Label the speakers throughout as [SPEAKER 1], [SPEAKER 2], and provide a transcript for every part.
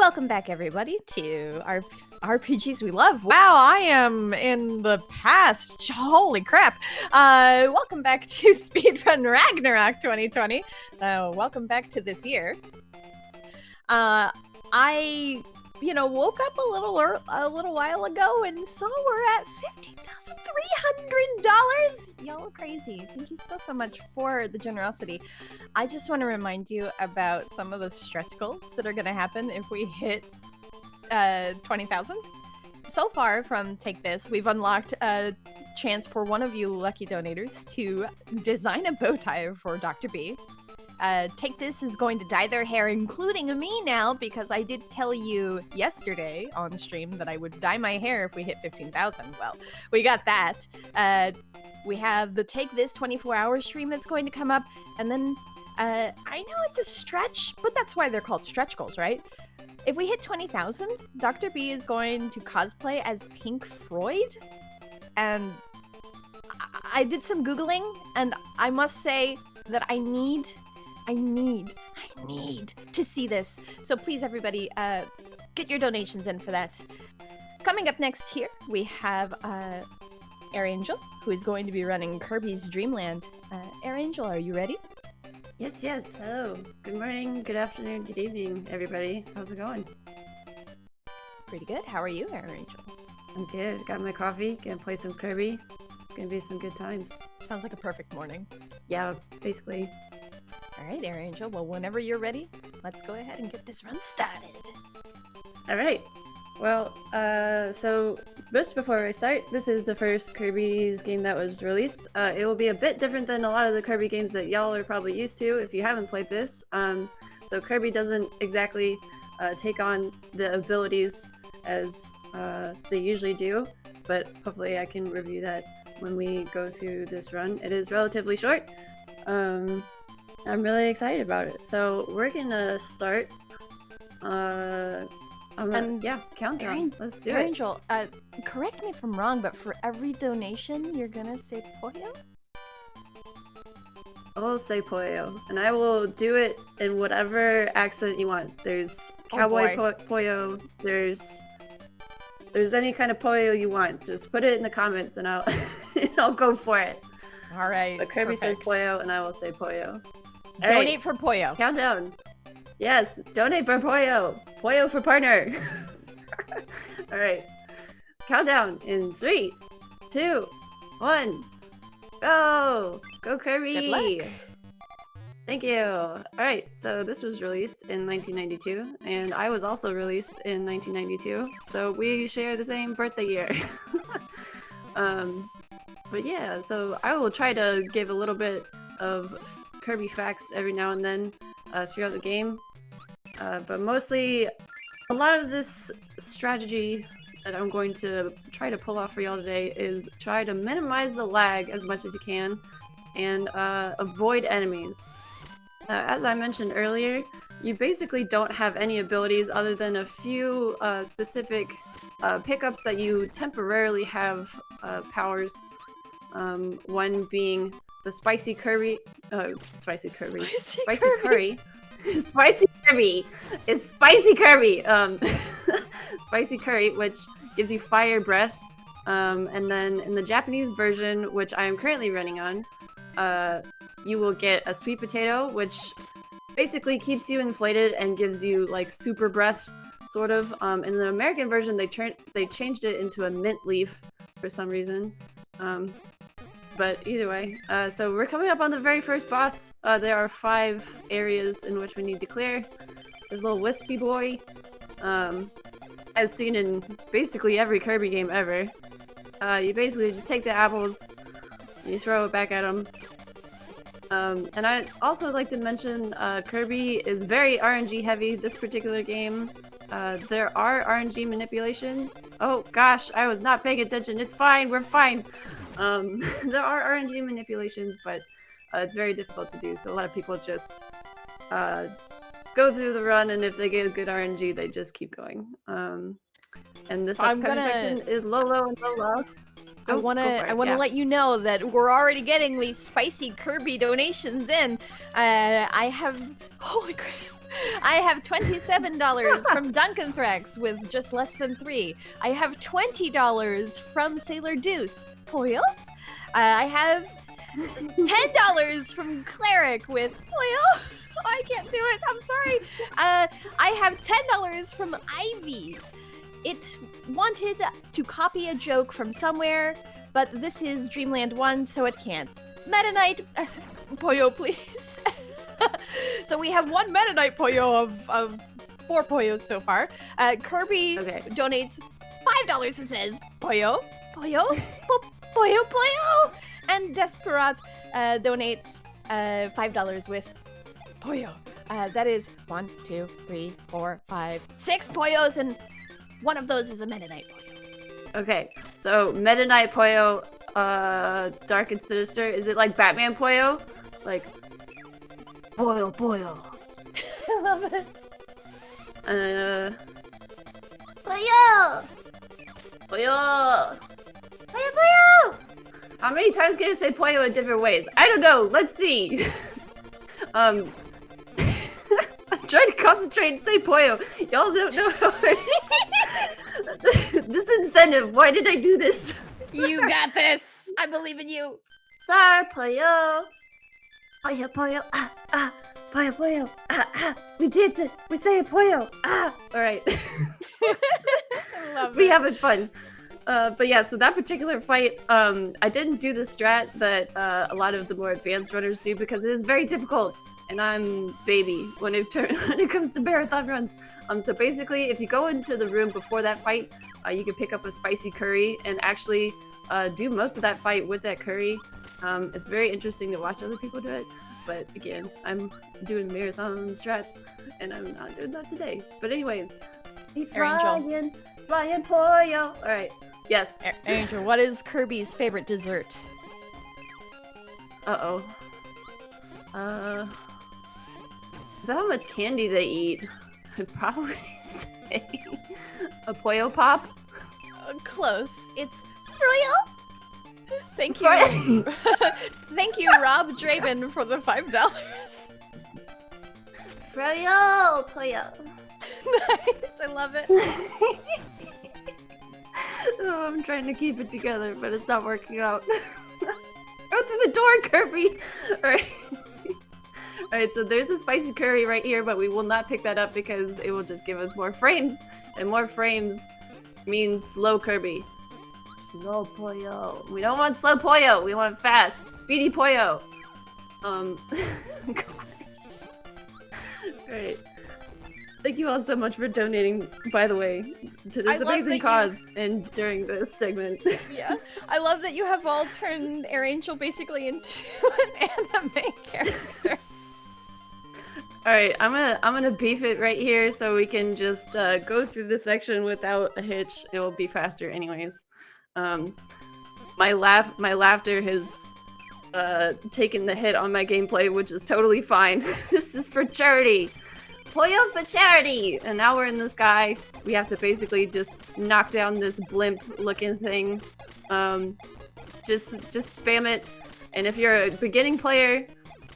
[SPEAKER 1] Welcome back, everybody, to our RPGs we love. Wow, I am in the past. Holy crap. Welcome back to Speedrun Ragnarok 2020. Welcome back to this year. I woke up a little while ago and saw we're at $15,300. Y'all are crazy. Thank you so much for the generosity. I just want to remind you about some of the stretch goals that are going to happen if we hit 20,000. So far from Take This, we've unlocked a chance for one of you lucky donators to design a bow tie for Dr. B. Take This is going to dye their hair, including me now, because I did tell you yesterday on stream that I would dye my hair if we hit 15,000. Well, we got that. We have the Take This 24-hour stream that's going to come up, and then I know it's a stretch, but that's why they're called stretch goals, right? If we hit 20,000, Dr. B is going to cosplay as Pink Floyd, and I did some Googling, and I must say that I need to see this. So please, everybody, get your donations in for that. Coming up next here, we have AirAngel, who is going to be running Kirby's Dream Land. AirAngel, are you ready?
[SPEAKER 2] Yes. Hello. Good morning, good afternoon, good evening, everybody. How's it going?
[SPEAKER 1] Pretty good. How are you, AirAngel?
[SPEAKER 2] I'm good. Got my coffee. Gonna play some Kirby. Gonna be some good times.
[SPEAKER 1] Sounds like a perfect morning.
[SPEAKER 2] Yeah, basically.
[SPEAKER 1] All right, AirAngel. Well, whenever you're ready, let's go ahead and get this run started.
[SPEAKER 2] All right. Well, so just before I start, this is the first Kirby's game that was released. It will be a bit different than a lot of the Kirby games that y'all are probably used to if you haven't played this. So Kirby doesn't exactly take on the abilities as they usually do, but hopefully I can review that when we go through this run. It is relatively short. I'm really excited about it. So we're gonna start. Countdown. Let's do it.
[SPEAKER 1] AirAngel, correct me if I'm wrong, but for every donation, you're gonna say Pollo?
[SPEAKER 2] I will say Pollo, and I will do it in whatever accent you want. There's cowboy Pollo. There's any kind of Pollo you want. Just put it in the comments, and I'll I'll go for it.
[SPEAKER 1] All right.
[SPEAKER 2] But Kirby says Pollo, and I will say Pollo.
[SPEAKER 1] Donate for Pollo.
[SPEAKER 2] Countdown. Yes, donate for Pollo. Pollo for partner. All right. Countdown in 3, 2, 1. Go! Go Kirby!
[SPEAKER 1] Good luck.
[SPEAKER 2] Thank you. All right. So this was released in 1992, and I was also released in 1992. So we share the same birthday year. But yeah. So I will try to give a little bit of Kirby facts every now and then throughout the game. But mostly, a lot of this strategy that I'm going to try to pull off for y'all today is try to minimize the lag as much as you can and avoid enemies. As I mentioned earlier, you basically don't have any abilities other than a few specific pickups that you temporarily have powers. One being the Spicy Curry. Spicy Curry. Spicy Kirby! It's Spicy Kirby! Spicy Curry, which gives you fire breath. And then in the Japanese version, which I am currently running on, you will get a sweet potato, which basically keeps you inflated and gives you like super breath, sort of. In the American version, they changed it into a mint leaf for some reason. But either way, so we're coming up on the very first boss. There are 5 areas in which we need to clear. This little Wispy boy, as seen in basically every Kirby game ever. You basically just take the apples, you throw it back at him. And I'd also like to mention Kirby is very RNG heavy this particular game. There are RNG manipulations. Oh gosh, I was not paying attention. It's fine, we're fine. There are RNG manipulations, but it's very difficult to do, so a lot of people just go through the run, and if they get a good RNG, they just keep going. And this upcoming section is low, low, and low, low.
[SPEAKER 1] I wanna let you know that we're already getting these spicy Kirby donations in. I have holy crap. I have $27 from Duncan Thrax with just less than 3. I have $20 from Sailor Deuce. Poyo? I have $10 from Cleric with Poyo. I can't do it. I'm sorry. I have $10 from Ivy. It wanted to copy a joke from somewhere, but this is Dreamland 1, so it can't. Meta Knight, Poyo, please. So we have 1 Meta Knight Poyo of 4 Poyos so far. Kirby donates $5 and says, Poyo, Poyo, Poyo, Poyo. And Desperat donates $5 with Poyo. That is 1, 2, 3, 4, 5, 6 Poyos, and one of those is a Meta Knight Poyo.
[SPEAKER 2] Okay, so Meta Knight Poyo, Dark and Sinister. Is it like Batman Poyo? Like, Poyo, Poyo.
[SPEAKER 1] I love it.
[SPEAKER 2] Poyo! Poyo! Poyo, Poyo! How many times can I say Poyo in different ways? I don't know, let's see. I'm trying to concentrate and say Poyo. Y'all don't know how this incentive, why did I do this?
[SPEAKER 1] You got this. I believe in you.
[SPEAKER 2] Star Poyo. Poyo, Poyo. Poyo, Poyo. We dance it. We say it, Poyo. Alright.
[SPEAKER 1] I love
[SPEAKER 2] We
[SPEAKER 1] it.
[SPEAKER 2] having fun. But yeah, so that particular fight, I didn't do the strat that a lot of the more advanced runners do because it is very difficult. And I'm baby when it comes to marathon runs. So basically, if you go into the room before that fight, you can pick up a spicy curry and actually do most of that fight with that curry. It's very interesting to watch other people do it. But again, I'm doing marathon strats, and I'm not doing that today. But anyways,
[SPEAKER 1] AirAngel.
[SPEAKER 2] Flying Poyo. All right. Yes.
[SPEAKER 1] AirAngel, what is Kirby's favorite dessert?
[SPEAKER 2] Uh-oh. Is that how much candy they eat? I'd probably say a Poyo Pop.
[SPEAKER 1] Close. It's Froyo. Thank you. Thank you, Rob Draven, for the $5.
[SPEAKER 2] Froyo! Poyo.
[SPEAKER 1] Nice. I love it.
[SPEAKER 2] Oh, I'm trying to keep it together, but it's not working out. Go through the door, Kirby! Alright. Alright, so there's a spicy curry right here, but we will not pick that up because it will just give us more frames, and more frames means slow Kirby. Slow Poyo. We don't want slow Poyo, we want fast, speedy Poyo. Gosh. Alright. Thank you all so much for donating, by the way, to this amazing cause and during this segment.
[SPEAKER 1] Yeah, I love that you have all turned AirAngel basically into an anime character.
[SPEAKER 2] Alright, I'm gonna beef it right here so we can just go through this section without a hitch. It will be faster anyways. My laughter has taken the hit on my gameplay, which is totally fine. This is for charity! Poyo for charity! And now we're in the sky. We have to basically just knock down this blimp-looking thing. Just spam it. And if you're a beginning player,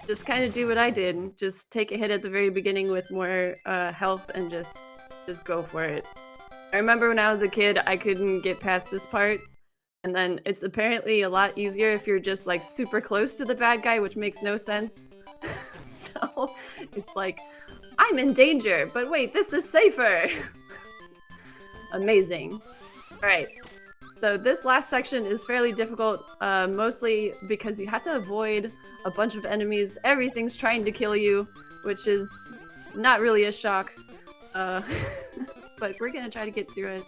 [SPEAKER 2] just kind of do what I did. Just take a hit at the very beginning with more health and just go for it. I remember when I was a kid, I couldn't get past this part. And then it's apparently a lot easier if you're just like super close to the bad guy, which makes no sense. So it's like, I'm in danger, but wait, this is safer! Amazing. Alright, so this last section is fairly difficult, mostly because you have to avoid a bunch of enemies. Everything's trying to kill you, which is not really a shock. But we're gonna try to get through it.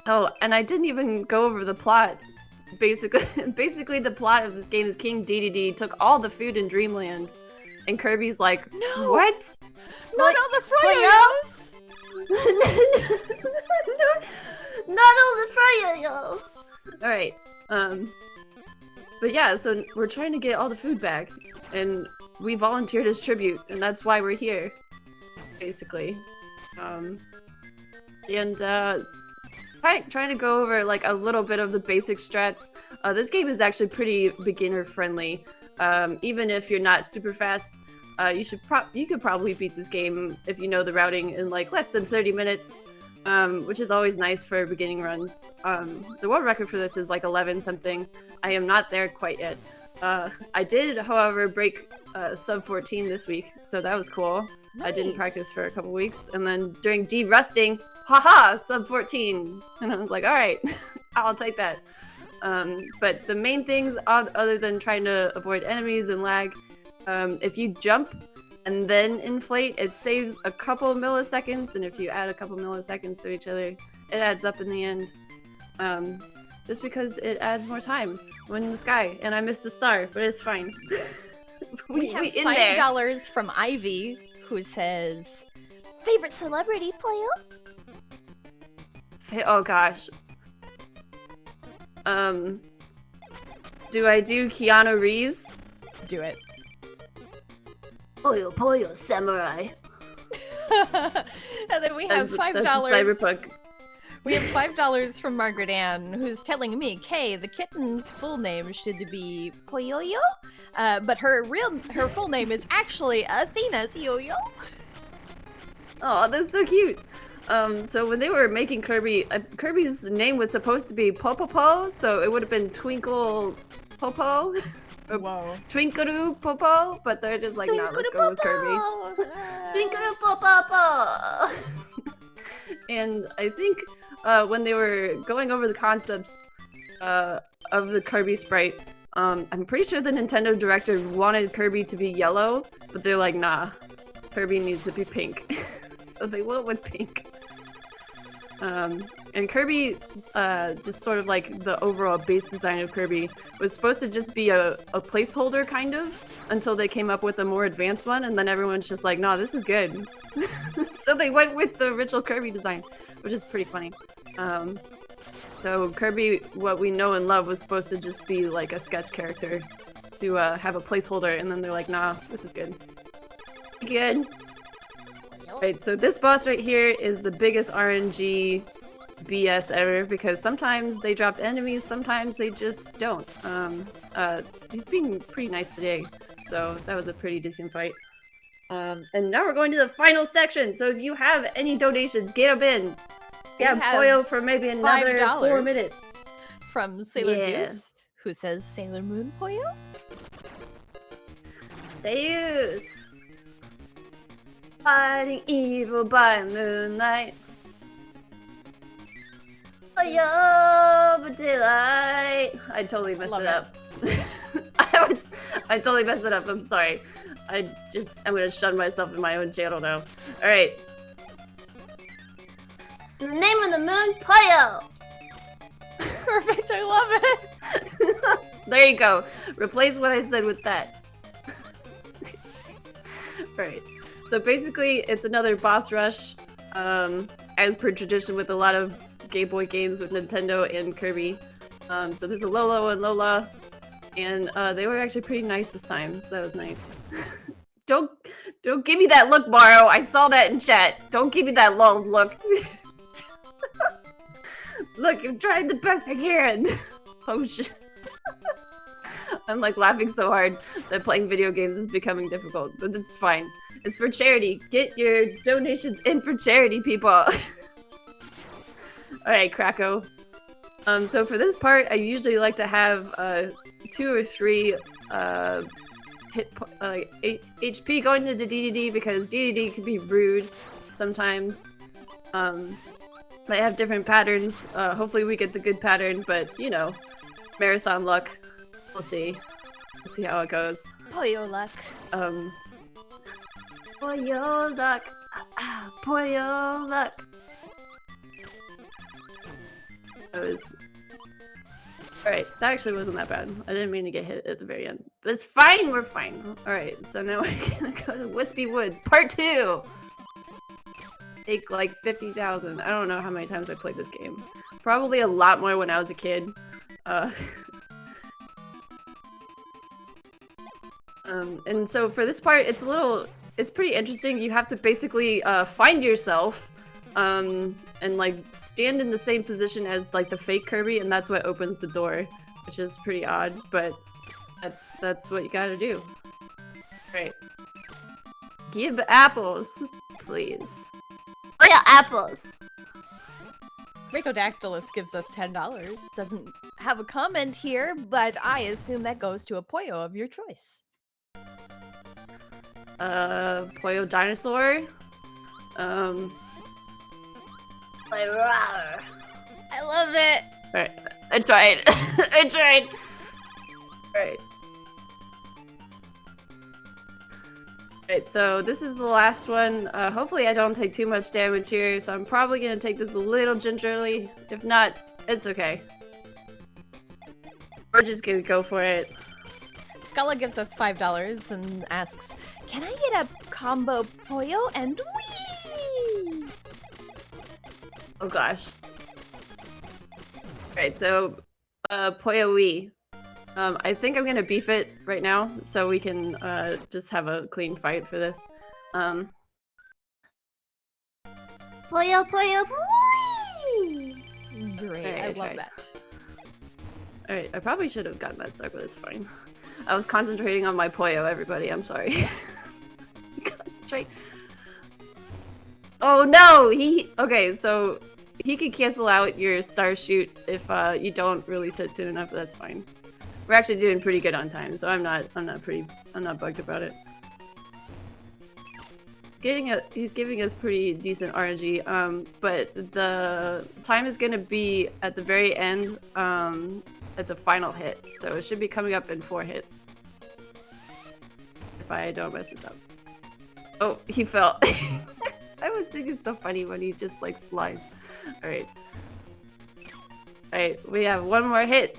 [SPEAKER 2] Oh, and I didn't even go over the plot. Basically the plot of this game is King Dedede took all the food in Dreamland. And Kirby's like,
[SPEAKER 1] no!
[SPEAKER 2] What?
[SPEAKER 1] Not all the Froyos!
[SPEAKER 2] Not all the Froyo! Alright, but yeah, so we're trying to get all the food back. And we volunteered as tribute, and that's why we're here. Basically. trying to go over like a little bit of the basic strats. This game is actually pretty beginner friendly. Even if you're not super fast, you could probably beat this game if you know the routing in like less than 30 minutes, which is always nice for beginning runs. The world record for this is like 11 something. I am not there quite yet. I did, however, break sub 14 this week, so that was cool. Nice. I didn't practice for a couple weeks, and then during de-rusting, haha, sub 14, and I was like, all right, I'll take that. But the main things, other than trying to avoid enemies and lag, if you jump and then inflate, it saves a couple milliseconds, and if you add a couple milliseconds to each other, it adds up in the end. Just because it adds more time when in the sky, and I missed the star, but it's fine.
[SPEAKER 1] we have $5 from Ivy, who says, "Favorite celebrity, player?"
[SPEAKER 2] Oh gosh. Do I do Keanu Reeves?
[SPEAKER 1] Do it.
[SPEAKER 3] Poyo Poyo Samurai.
[SPEAKER 1] And then we have $5.
[SPEAKER 2] Cyberpunk.
[SPEAKER 1] We have $5 from Margaret Ann, who's telling me, Kay, the kitten's full name should be Poyoyo, but her full name is actually Athena Yoyo.
[SPEAKER 2] Oh, that's so cute. So when they were making Kirby, Kirby's name was supposed to be Popopo, so it would have been Twinkle Popo.
[SPEAKER 1] Whoa.
[SPEAKER 2] Twinkle Popo, but they're just like, nah, let's go with Kirby.
[SPEAKER 3] Twinkle Popo.
[SPEAKER 2] And I think when they were going over the concepts of the Kirby sprite, I'm pretty sure the Nintendo director wanted Kirby to be yellow, but they're like, nah, Kirby needs to be pink. So they went with pink. And Kirby, just sort of like the overall base design of Kirby, was supposed to just be a placeholder, kind of, until they came up with a more advanced one, and then everyone's just like, nah, this is good. So they went with the original Kirby design, which is pretty funny. So Kirby, what we know and love, was supposed to just be like a sketch character to have a placeholder, and then they're like, nah, this is good. Good. Right, so this boss right here is the biggest RNG BS ever, because sometimes they drop enemies, sometimes they just don't. He's being pretty nice today, so that was a pretty decent fight. And now we're going to the final section, so if you have any donations, get them in. Yeah, Poyo for maybe another 4 minutes.
[SPEAKER 1] From Sailor Deuce, who says Sailor Moon Poyo?
[SPEAKER 2] Deus! Fighting evil by moonlight. Poyo but daylight. I totally messed it up. I totally messed it up, I'm sorry. I'm gonna shun myself in my own channel now. Alright.
[SPEAKER 3] The name of the moon, Poyo!
[SPEAKER 1] Perfect, I love it!
[SPEAKER 2] There you go. Replace what I said with that. Alright. So basically, it's another boss rush, as per tradition with a lot of Game Boy games with Nintendo and Kirby. So there's a Lolo and Lola, and they were actually pretty nice this time, so that was nice. Don't give me that look, Maro. I saw that in chat. Don't give me that lulled look. Look, I'm trying the best I can. Oh shit. I'm like laughing so hard that playing video games is becoming difficult, but it's fine. It's for charity. Get your donations in for charity, people. Alright, Krako. So for this part, I usually like to have 2 or 3 HP going into DDD, because DDD can be rude sometimes. They have different patterns. Hopefully we get the good pattern, but you know, marathon luck. We'll see. We'll see how it goes.
[SPEAKER 1] Poyo luck.
[SPEAKER 2] Poyo luck. Poyo luck. That was... Alright, that actually wasn't that bad. I didn't mean to get hit at the very end. But it's fine, we're fine. Alright, so now we're gonna go to Wispy Woods, part 2! Take like 50,000. I don't know how many times I played this game. Probably a lot more when I was a kid. And so for this part, it's pretty interesting. You have to basically find yourself and like stand in the same position as like the fake Kirby, and that's what opens the door, which is pretty odd, but that's what you gotta do. Right. Give apples, please.
[SPEAKER 3] Oh yeah, apples.
[SPEAKER 1] Ricodactylus gives us $10. Doesn't have a comment here, but I assume that goes to a Poyo of your choice.
[SPEAKER 2] Poyo dinosaur.
[SPEAKER 3] Like, rawr.
[SPEAKER 1] I love it!
[SPEAKER 2] Alright, I tried. I tried. Alright. Alright, so this is the last one. Hopefully I don't take too much damage here, so I'm probably gonna take this a little gingerly. If not, it's okay. We're just gonna go for it.
[SPEAKER 1] Scala gives us $5 and asks, can I get a combo Poyo and wee?
[SPEAKER 2] Oh gosh. Alright, so Poyo Wii. I think I'm gonna beef it right now so we can just have a clean fight for this.
[SPEAKER 3] Poyo, poyo, wee!
[SPEAKER 1] Great,
[SPEAKER 2] Alright,
[SPEAKER 1] I love
[SPEAKER 2] alright.
[SPEAKER 1] that.
[SPEAKER 2] Alright, I probably should have gotten that start, but it's fine. I was concentrating on my Poyo, everybody. I'm sorry. Concentrate. Oh no! Okay, so he could cancel out your star shoot if you don't release it soon enough, but that's fine. We're actually doing pretty good on time, so I'm not bugged about it. He's giving us pretty decent RNG, but the time is gonna be at the very end, at the final hit, so it should be coming up in 4 hits. If I don't mess this up. Oh, he fell. I was thinking it's so funny when he just like slides. Alright. Alright, we have one more hit.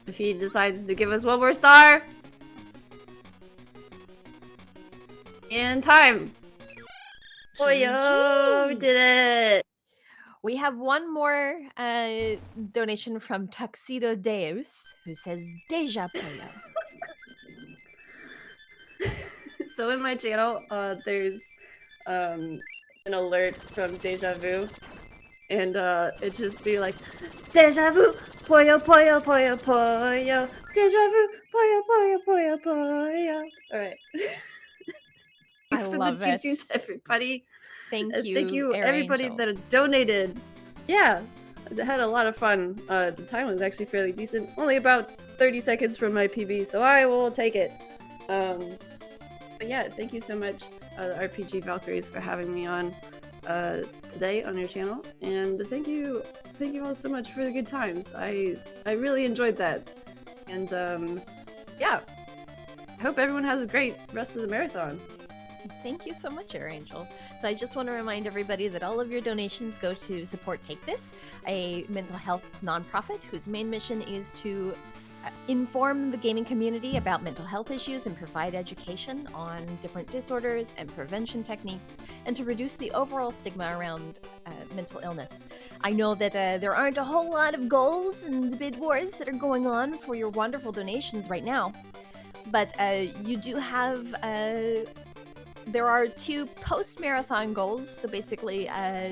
[SPEAKER 2] If he decides to give us one more star. And time. Oh yo, we did it.
[SPEAKER 1] We have one more donation from Tuxedo Deus, who says, Deja Poyo.
[SPEAKER 2] So in my channel, there's an alert from Deja Vu, and it just be like, Deja Vu, Poyo, Poyo, Poyo, Poyo, Deja Vu, Poyo, Poyo, Poyo, Poyo. Alright. Thanks for
[SPEAKER 1] love
[SPEAKER 2] the
[SPEAKER 1] it.
[SPEAKER 2] choo-choos, everybody.
[SPEAKER 1] Thank you,
[SPEAKER 2] Thank you, everybody
[SPEAKER 1] AirAngel.
[SPEAKER 2] that donated. Yeah, I had a lot of fun. The time was actually fairly decent. Only about 30 seconds from my PB, so I will take it. But yeah, thank you so much, RPG Valkyries, for having me on today on your channel, and thank you all so much for the good times. I really enjoyed that, and yeah, I hope everyone has a great rest of the marathon.
[SPEAKER 1] Thank you so much, AirAngel. So I just want to remind everybody that all of your donations go to support Take This, a mental health nonprofit whose main mission is to inform the gaming community about mental health issues and provide education on different disorders and prevention techniques, and to reduce the overall stigma around mental illness. I know that there aren't a whole lot of goals and bid wars that are going on for your wonderful donations right now, but you do have there are 2 post-marathon goals, so basically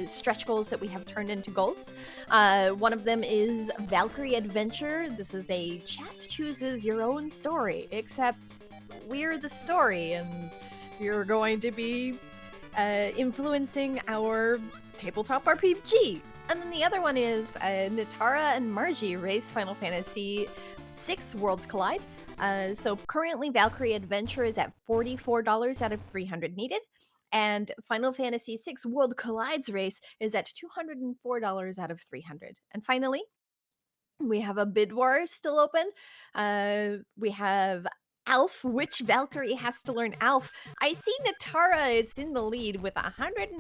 [SPEAKER 1] stretch goals that we have turned into goals. One of them is Valkyrie Adventure. This is a chat chooses your own story, except we're the story, and you're going to be influencing our tabletop RPG. And then the other one is Natara and Margie race Final Fantasy VI Worlds Collide. So currently Valkyrie Adventure is at $44 out of 300 needed, and Final Fantasy VI World Collides race is at $204 out of 300. And finally, we have a bid war still open. We have Alf, which Valkyrie has to learn Alf. I see Natara is in the lead with 100